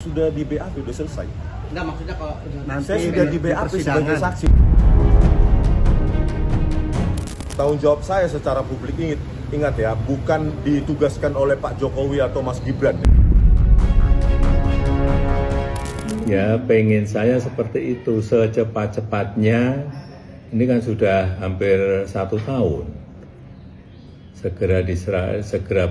Sudah di BAP, sudah selesai. Enggak, maksudnya kalau Nanti saya sudah di BAP sebagai saksi. Tanggung jawab saya secara publik, ingat ya, bukan ditugaskan oleh Pak Jokowi atau Mas Gibran. Ya, pengen saya seperti itu secepat-cepatnya. Ini kan sudah hampir 1 tahun. Segera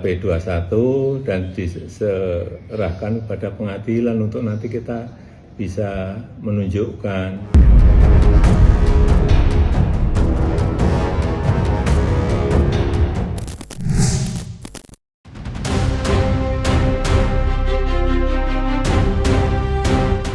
P21 dan diserahkan kepada pengadilan untuk nanti kita bisa menunjukkan.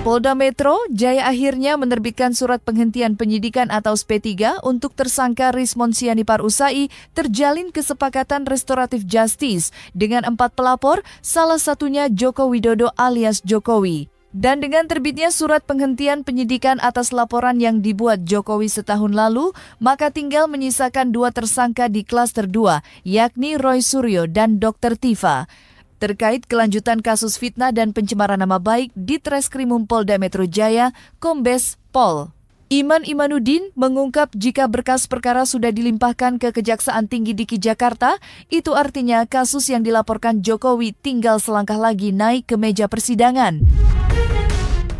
Polda Metro Jaya akhirnya menerbitkan surat penghentian penyidikan atau SP3 untuk tersangka Rismon Sianipar Usai terjalin kesepakatan restoratif justice dengan 4 pelapor, salah satunya Joko Widodo alias Jokowi. Dan dengan terbitnya surat penghentian penyidikan atas laporan yang dibuat Jokowi setahun lalu, maka tinggal menyisakan 2 tersangka di klaster 2, yakni Roy Suryo dan Dr. Tifa. Terkait kelanjutan kasus fitnah dan pencemaran nama baik di Treskrimum Polda Metro Jaya, Kombes Pol Iman Imanuddin mengungkap jika berkas perkara sudah dilimpahkan ke Kejaksaan Tinggi Dki Jakarta, itu artinya kasus yang dilaporkan Jokowi tinggal selangkah lagi naik ke meja persidangan.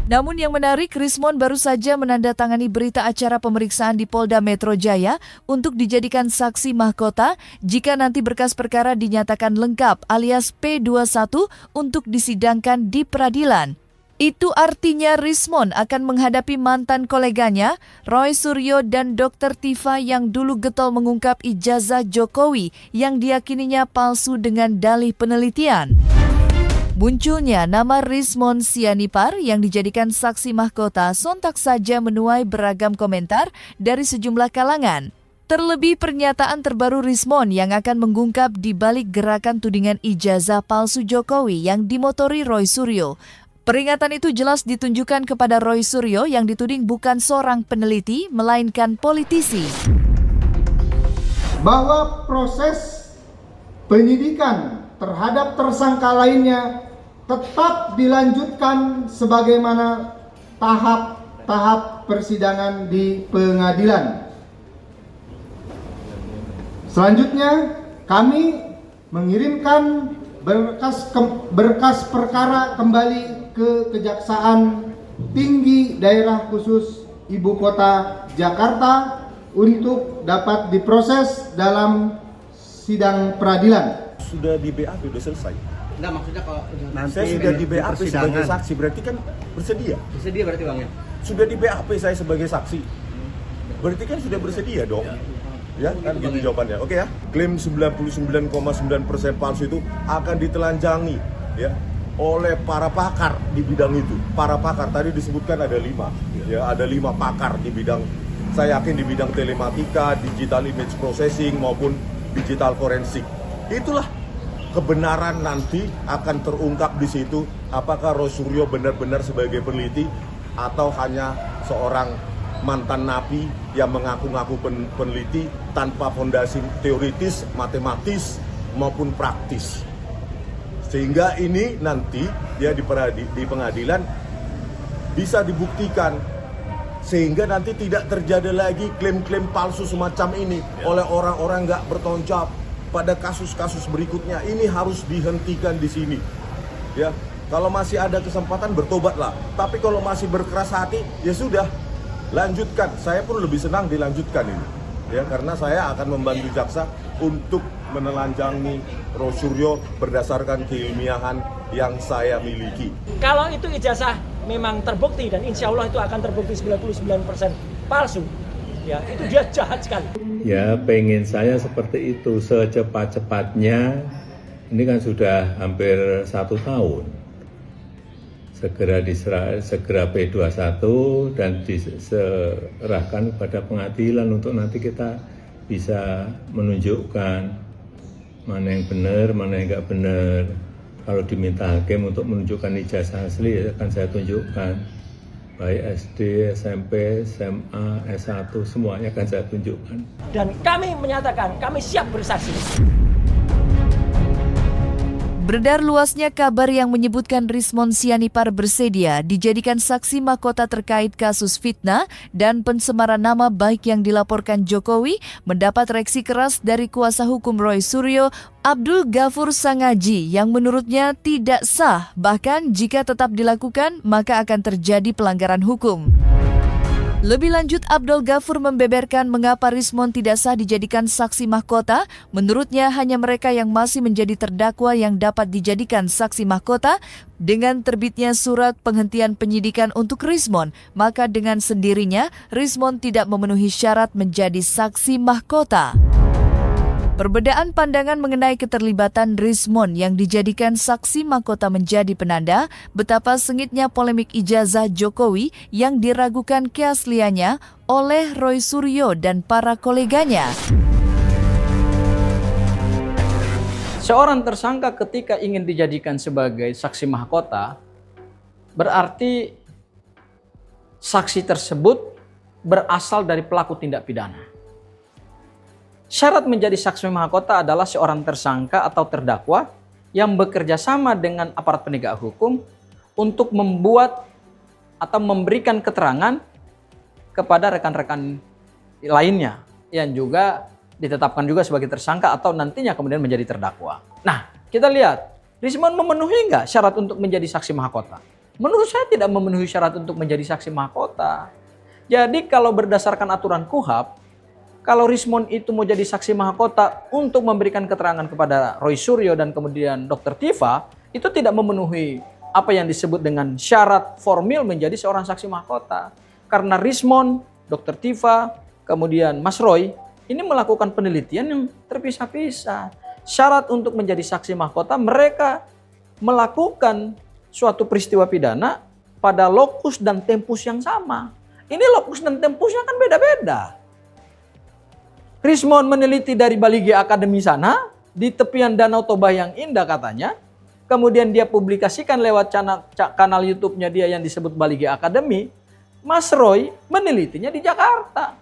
Namun yang menarik, Rismon baru saja menandatangani berita acara pemeriksaan di Polda Metro Jaya untuk dijadikan saksi mahkota jika nanti berkas perkara dinyatakan lengkap alias P21 untuk disidangkan di peradilan. Itu artinya Rismon akan menghadapi mantan koleganya, Roy Suryo dan Dr. Tifa yang dulu getol mengungkap ijazah Jokowi yang diyakininya palsu dengan dalih penelitian. Munculnya nama Rismon Sianipar yang dijadikan saksi mahkota sontak saja menuai beragam komentar dari sejumlah kalangan. Terlebih pernyataan terbaru Rismon yang akan mengungkap di balik gerakan tudingan ijazah palsu Jokowi yang dimotori Roy Suryo. Peringatan itu jelas ditunjukkan kepada Roy Suryo yang dituding bukan seorang peneliti, melainkan politisi. Bahwa proses penyidikan terhadap tersangka lainnya tetap dilanjutkan sebagaimana tahap-tahap persidangan di pengadilan. Selanjutnya, kami mengirimkan berkas perkara kembali ke Kejaksaan Tinggi Daerah Khusus Ibu Kota Jakarta untuk dapat diproses dalam sidang peradilan. Sudah di BAP, sudah selesai. enggak, maksudnya kalau Saya sudah di BAP sebagai saksi, berarti kan bersedia. bersedia berarti Bang ya? Sudah di BAP saya sebagai saksi, berarti kan sudah bersedia dong. Ya kan gitu jawabannya. Oke ya. Klaim 99,9% palsu itu akan ditelanjangi ya oleh para pakar di bidang itu. Para pakar tadi disebutkan ada 5. Ya, ada 5 pakar di bidang, saya yakin di bidang telematika, digital image processing maupun digital forensik. Itulah kebenaran nanti akan terungkap di situ, apakah Roy Suryo benar-benar sebagai peneliti atau hanya seorang mantan napi yang mengaku-ngaku peneliti tanpa fondasi teoritis, matematis maupun praktis. Sehingga ini nanti ya di pengadilan bisa dibuktikan, sehingga nanti tidak terjadi lagi klaim-klaim palsu semacam ini oleh orang-orang nggak bertanggung jawab pada kasus-kasus berikutnya. Ini harus dihentikan di sini. Ya, kalau masih ada kesempatan bertobatlah. Tapi kalau masih berkeras hati, ya sudah, lanjutkan. Saya pun lebih senang dilanjutkan ini. Ya, karena saya akan membantu jaksa untuk menelanjangi Roy Suryo berdasarkan keilmiahan yang saya miliki. Kalau itu ijazah memang terbukti dan insya Allah itu akan terbukti 99% palsu, ya itu dia jahat sekali. Ya, pengen saya seperti itu secepat-cepatnya. Ini kan sudah hampir 1 tahun. Segera P21 dan diserahkan kepada pengadilan untuk nanti kita bisa menunjukkan mana yang benar, mana yang enggak benar. Kalau diminta hakim untuk menunjukkan ijazah asli, akan saya tunjukkan. Baik SD, SMP, SMA, S1, semuanya akan saya tunjukkan. Dan kami menyatakan, kami siap bersaksi. Beredar luasnya kabar yang menyebutkan Rismon Sianipar bersedia dijadikan saksi mahkota terkait kasus fitnah dan pencemaran nama baik yang dilaporkan Jokowi mendapat reaksi keras dari kuasa hukum Roy Suryo, Abdul Ghafur Sangaji, yang menurutnya tidak sah, bahkan jika tetap dilakukan maka akan terjadi pelanggaran hukum. Lebih lanjut, Abdul Ghafur membeberkan mengapa Rismon tidak sah dijadikan saksi mahkota. Menurutnya hanya mereka yang masih menjadi terdakwa yang dapat dijadikan saksi mahkota. Dengan terbitnya surat penghentian penyidikan untuk Rismon, maka dengan sendirinya Rismon tidak memenuhi syarat menjadi saksi mahkota. Perbedaan pandangan mengenai keterlibatan Rismon yang dijadikan saksi mahkota menjadi penanda betapa sengitnya polemik ijazah Jokowi yang diragukan keasliannya oleh Roy Suryo dan para koleganya. Seorang tersangka ketika ingin dijadikan sebagai saksi mahkota, berarti saksi tersebut berasal dari pelaku tindak pidana. Syarat menjadi saksi mahkota adalah seorang tersangka atau terdakwa yang bekerja sama dengan aparat penegak hukum untuk membuat atau memberikan keterangan kepada rekan-rekan lainnya yang juga ditetapkan juga sebagai tersangka atau nantinya kemudian menjadi terdakwa. Nah, kita lihat, Rismon memenuhi nggak syarat untuk menjadi saksi mahkota? Menurut saya tidak memenuhi syarat untuk menjadi saksi mahkota. Jadi kalau berdasarkan aturan KUHP, kalau Rismon itu mau jadi saksi mahkota untuk memberikan keterangan kepada Roy Suryo dan kemudian Dr. Tiva, itu tidak memenuhi apa yang disebut dengan syarat formil menjadi seorang saksi mahkota. Karena Rismon, Dr. Tiva, kemudian Mas Roy, ini melakukan penelitian yang terpisah-pisah. Syarat untuk menjadi saksi mahkota, mereka melakukan suatu peristiwa pidana pada lokus dan tempus yang sama. Ini lokus dan tempusnya kan beda-beda. Rismon meneliti dari Baligi Academy sana, di tepian Danau Toba yang indah katanya. Kemudian dia publikasikan lewat kanal YouTube-nya dia yang disebut Baligi Academy. Mas Roy menelitinya di Jakarta.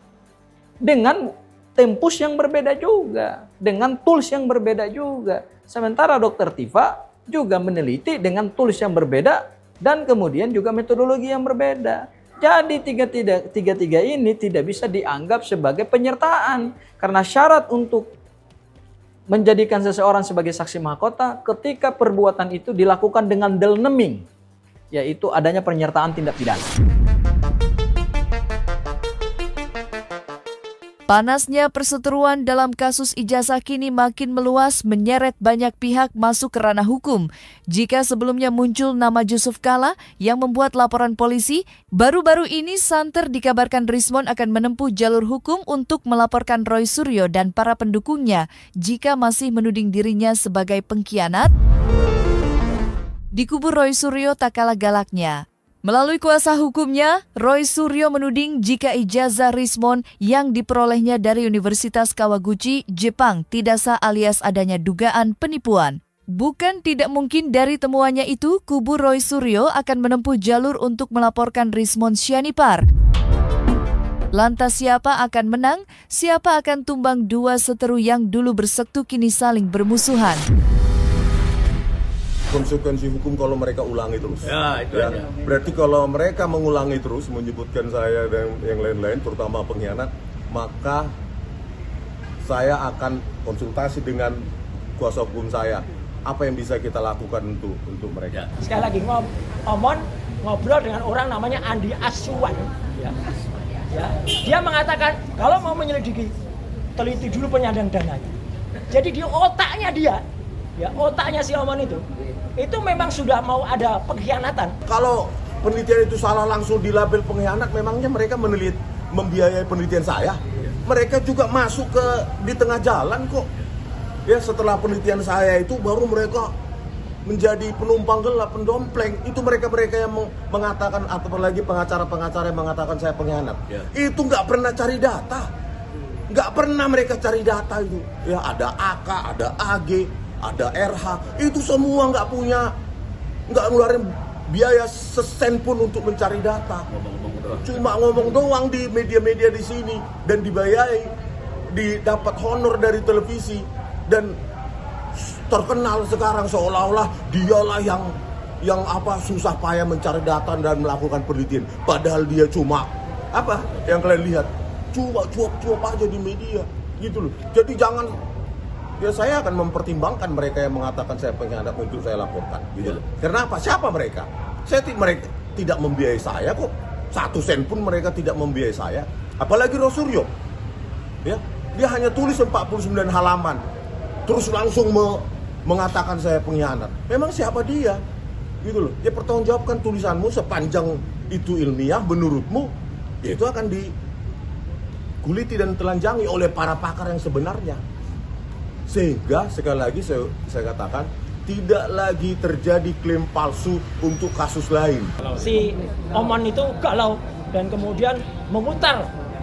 Dengan tempus yang berbeda juga. Dengan tools yang berbeda juga. Sementara Dr. Tiva juga meneliti dengan tools yang berbeda dan kemudian juga metodologi yang berbeda. Jadi tiga ini tidak bisa dianggap sebagai penyertaan. Karena syarat untuk menjadikan seseorang sebagai saksi mahkota ketika perbuatan itu dilakukan dengan delneming, yaitu adanya penyertaan tindak pidana. Panasnya perseteruan dalam kasus ijazah kini makin meluas menyeret banyak pihak masuk ke ranah hukum. Jika sebelumnya muncul nama Jusuf Kalla yang membuat laporan polisi, baru-baru ini santer dikabarkan Rismon akan menempuh jalur hukum untuk melaporkan Roy Suryo dan para pendukungnya jika masih menuding dirinya sebagai pengkhianat. Di kubu Roy Suryo tak kalah galaknya. Melalui kuasa hukumnya, Roy Suryo menuding jika ijazah Rismon yang diperolehnya dari Universitas Kawaguchi, Jepang tidak sah alias adanya dugaan penipuan. Bukan tidak mungkin dari temuannya itu, kubu Roy Suryo akan menempuh jalur untuk melaporkan Rismon Sianipar. Lantas siapa akan menang? Siapa akan tumbang dua seteru yang dulu bersektu kini saling bermusuhan? Konsekuensi hukum kalau mereka ulangi terus. Ya, itu aja. Berarti kalau mereka mengulangi terus, menyebutkan saya dan yang lain-lain, terutama pengkhianat, maka saya akan konsultasi dengan kuasa hukum saya. Apa yang bisa kita lakukan untuk mereka? Sekali lagi ngobrol dengan orang namanya Andi Aswan. Ya. Dia mengatakan kalau mau menyelidiki, teliti dulu penyandang dananya. Jadi di otaknya dia, ya otaknya si Omon itu memang sudah mau ada pengkhianatan. Kalau penelitian itu salah langsung dilabel pengkhianat, memangnya mereka membiayai penelitian saya? Mereka juga masuk di tengah jalan kok. Ya, setelah penelitian saya itu baru mereka menjadi penumpang gelap, pendompleng. Itu mereka-mereka yang mengatakan, atau apalagi pengacara-pengacara yang mengatakan saya pengkhianat. Ya. Itu nggak pernah cari data. Nggak pernah mereka cari data itu. Ya, ada AK, ada AG, ada RH, itu semua nggak ngeluarin biaya sesen pun untuk mencari data. Cuma ngomong doang di media-media di sini dan dibayai, didapat honor dari televisi dan terkenal sekarang seolah-olah dialah yang susah payah mencari data dan melakukan penelitian. Padahal dia cuma apa yang kalian lihat, cuma cuap-cuap aja di media gitu loh. Jadi jangan, ya saya akan mempertimbangkan mereka yang mengatakan saya pengkhianat untuk saya laporkan gitu loh. Karena apa? Siapa mereka? Mereka tidak membiayai saya kok. 1 sen pun mereka tidak membiayai saya. Apalagi Rosuryo. Ya, dia hanya tulis 49 halaman. Terus langsung mengatakan saya pengkhianat. Memang siapa dia? Gitu loh. Dia pertanggungjawabkan tulisanmu sepanjang itu ilmiah menurutmu, ya itu akan diguliti dan telanjangi oleh para pakar yang sebenarnya. Sehingga sekali lagi saya katakan tidak lagi terjadi klaim palsu untuk kasus lain. Si Oman itu galau dan kemudian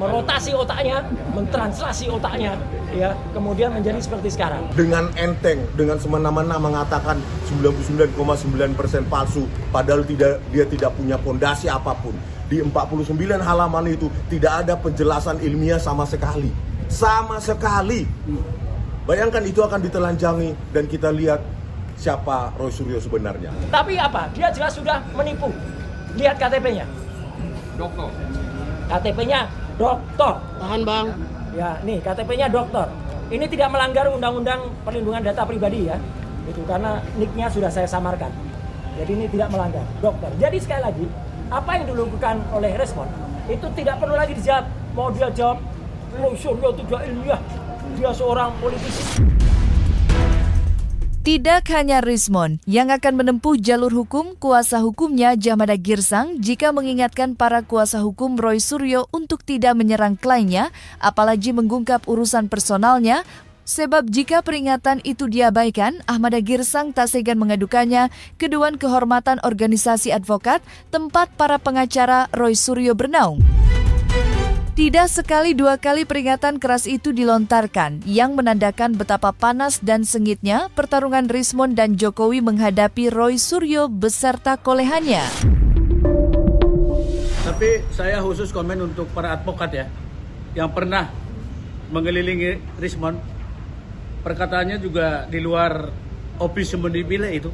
merotasi otaknya, mentranslasi otaknya, ya, kemudian menjadi seperti sekarang. Dengan enteng, dengan semena-mena mengatakan 99,9% palsu, padahal dia tidak punya fondasi apapun. Di 49 halaman itu tidak ada penjelasan ilmiah sama sekali. Sama sekali. Bayangkan itu akan ditelanjangi dan kita lihat siapa Rosuryo sebenarnya. Tapi apa? Dia jelas sudah menipu. Lihat KTP-nya. Dokter. KTP-nya dokter. Tahan bang. Ya, nih KTP-nya dokter. Ini tidak melanggar Undang-Undang Perlindungan Data Pribadi ya. Itu karena nick-nya sudah saya samarkan. Jadi ini tidak melanggar dokter. Jadi sekali lagi, apa yang dilakukan oleh Rismond itu tidak perlu lagi dijawab. Mau dia jawab, Rosuryo tidak ilmiah, dia seorang politisi. Tidak hanya Rismond yang akan menempuh jalur hukum, kuasa hukumnya Djamada Girsang jika mengingatkan para kuasa hukum Roy Suryo untuk tidak menyerang kliennya, apalagi mengungkap urusan personalnya. Sebab jika peringatan itu diabaikan, Ahmada Girsang tak segan mengadukannya ke Dewan Kehormatan Organisasi Advokat, tempat para pengacara Roy Suryo bernaung. Tidak sekali 2 kali peringatan keras itu dilontarkan yang menandakan betapa panas dan sengitnya pertarungan Rismond dan Jokowi menghadapi Roy Suryo beserta kolehannya. Tapi saya khusus komen untuk para advokat ya, yang pernah mengelilingi Rismond. Perkataannya juga di luar opsi dipilih itu,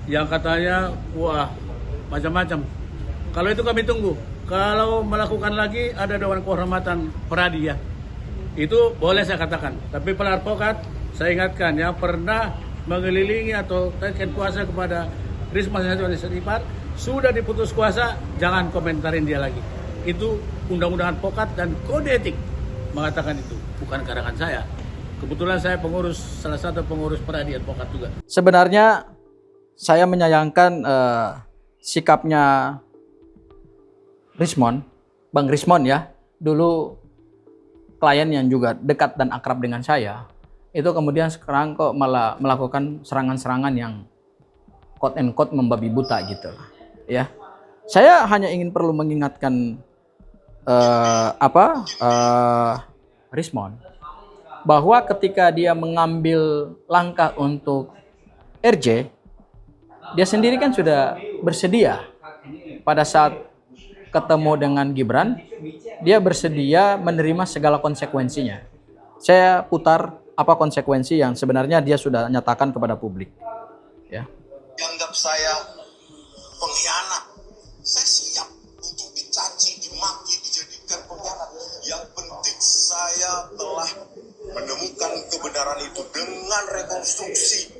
yang katanya wah macam-macam. Kalau itu kami tunggu. Kalau melakukan lagi ada Dewan Kehormatan Peradi ya, itu boleh saya katakan. Tapi para advokat saya ingatkan yang pernah mengelilingi atau taikkan kuasa kepada Rismond sudah diputus kuasa, jangan komentarin dia lagi. Itu Undang-Undang Advokat dan Kode Etik mengatakan itu, bukan karangan saya. Kebetulan saya salah satu pengurus Peradi Advokat juga. Sebenarnya saya menyayangkan sikapnya Rismond, Bang Rismond ya, dulu klien yang juga dekat dan akrab dengan saya, itu kemudian sekarang kok malah melakukan serangan-serangan yang quote and quote membabi buta gitu, ya. Saya hanya ingin perlu mengingatkan Rismond bahwa ketika dia mengambil langkah untuk RJ, dia sendiri kan sudah bersedia pada saat ketemu dengan Gibran, dia bersedia menerima segala konsekuensinya. Saya putar apa konsekuensi yang sebenarnya dia sudah nyatakan kepada publik. Ya. Dianggap saya pengkhianat, saya siap untuk dicaci, dimaki, dijadikan pengkhianat. Yang penting saya telah menemukan kebenaran itu dengan rekonstruksi,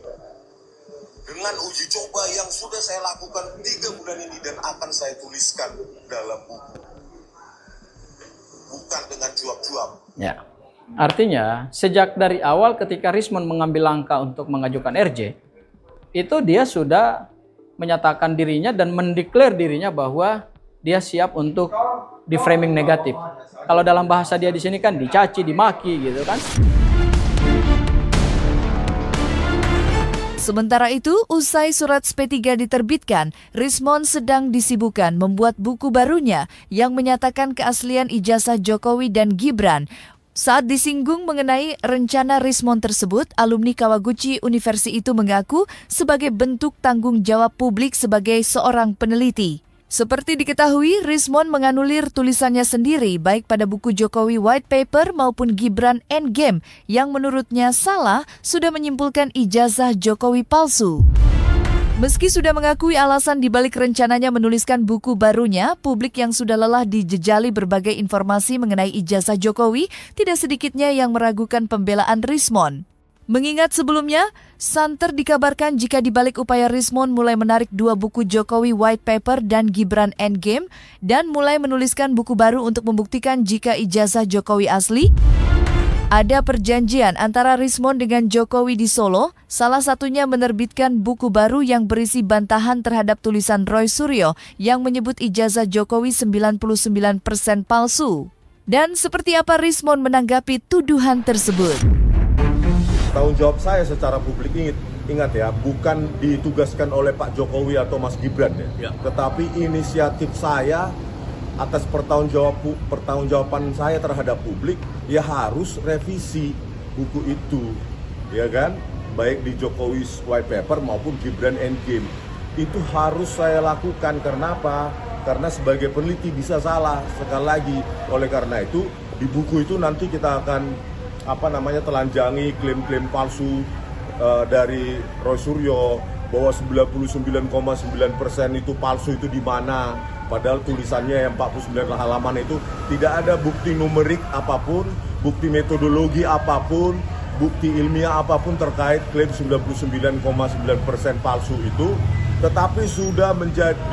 dengan uji coba yang sudah saya lakukan 3 bulan ini dan akan saya tuliskan dalam buku. Bukan dengan cuap-cuap. Ya. Artinya, sejak dari awal ketika Rismond mengambil langkah untuk mengajukan RJ, itu dia sudah menyatakan dirinya dan mendeklar dirinya bahwa dia siap untuk di framing negatif. Kalau dalam bahasa dia di sini kan dicaci, dimaki gitu kan. Sementara itu, usai surat SP3 diterbitkan, Rismond sedang disibukkan membuat buku barunya yang menyatakan keaslian ijazah Jokowi dan Gibran. Saat disinggung mengenai rencana Rismond tersebut, alumni Kawaguchi University itu mengaku sebagai bentuk tanggung jawab publik sebagai seorang peneliti. Seperti diketahui, Rismon menganulir tulisannya sendiri baik pada buku Jokowi White Paper maupun Gibran Endgame yang menurutnya salah sudah menyimpulkan ijazah Jokowi palsu. Meski sudah mengakui alasan dibalik rencananya menuliskan buku barunya, publik yang sudah lelah dijejali berbagai informasi mengenai ijazah Jokowi, tidak sedikitnya yang meragukan pembelaan Rismon. Mengingat sebelumnya, santer dikabarkan jika dibalik upaya Rismon mulai menarik 2 buku Jokowi White Paper dan Gibran Endgame, dan mulai menuliskan buku baru untuk membuktikan jika ijazah Jokowi asli, ada perjanjian antara Rismon dengan Jokowi di Solo, salah satunya menerbitkan buku baru yang berisi bantahan terhadap tulisan Roy Suryo yang menyebut ijazah Jokowi 99% palsu. Dan seperti apa Rismon menanggapi tuduhan tersebut? Tanggung jawab saya secara publik ingat ya, bukan ditugaskan oleh Pak Jokowi atau Mas Gibran ya. Tetapi inisiatif saya atas pertanggungjawaban saya terhadap publik, ya harus revisi buku itu, ya kan? Baik di Jokowi White Paper maupun Gibran Endgame. Itu harus saya lakukan, karena apa? Karena sebagai peneliti bisa salah, sekali lagi. Oleh karena itu, di buku itu nanti kita akan telanjangi klaim-klaim palsu dari Roy Suryo, bahwa 99,9% itu palsu itu di mana. Padahal tulisannya yang 49 halaman itu tidak ada bukti numerik apapun, bukti metodologi apapun, bukti ilmiah apapun terkait klaim 99,9% palsu itu. Tetapi sudah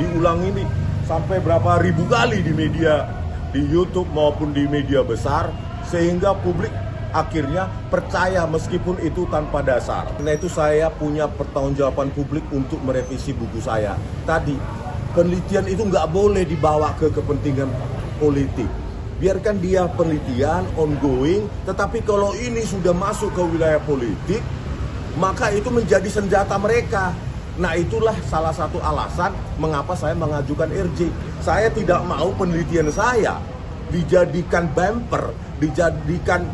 diulang ini sampai berapa ribu kali di media, di YouTube maupun di media besar, sehingga publik akhirnya percaya meskipun itu tanpa dasar. Karena itu saya punya pertanggungjawaban publik untuk merevisi buku saya. Tadi, penelitian itu nggak boleh dibawa ke kepentingan politik. Biarkan dia penelitian, ongoing, tetapi kalau ini sudah masuk ke wilayah politik, maka itu menjadi senjata mereka. Nah, itulah salah satu alasan mengapa saya mengajukan RJ. Saya tidak mau penelitian saya dijadikan bumper, dijadikan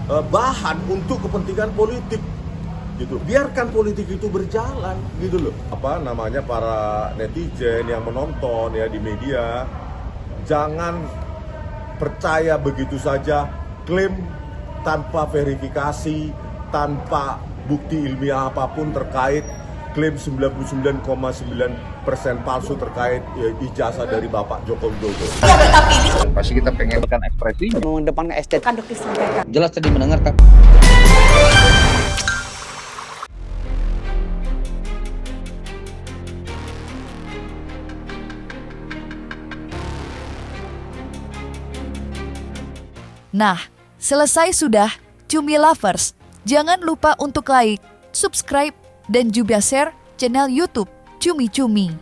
bahan untuk kepentingan politik, gitu. Biarkan politik itu berjalan, gitu loh. Para netizen yang menonton ya di media, jangan percaya begitu saja klaim tanpa verifikasi, tanpa bukti ilmiah apapun terkait klaim 99,9% palsu terkait ijazah dari Bapak Joko Widodo. Pasti kita pengen ekspresi mengedepankan estetika. jelas tadi mendengarkan. Nah, selesai sudah, Cumi Lovers. Jangan lupa untuk like, subscribe, dan juga share channel YouTube Cumi Cumi.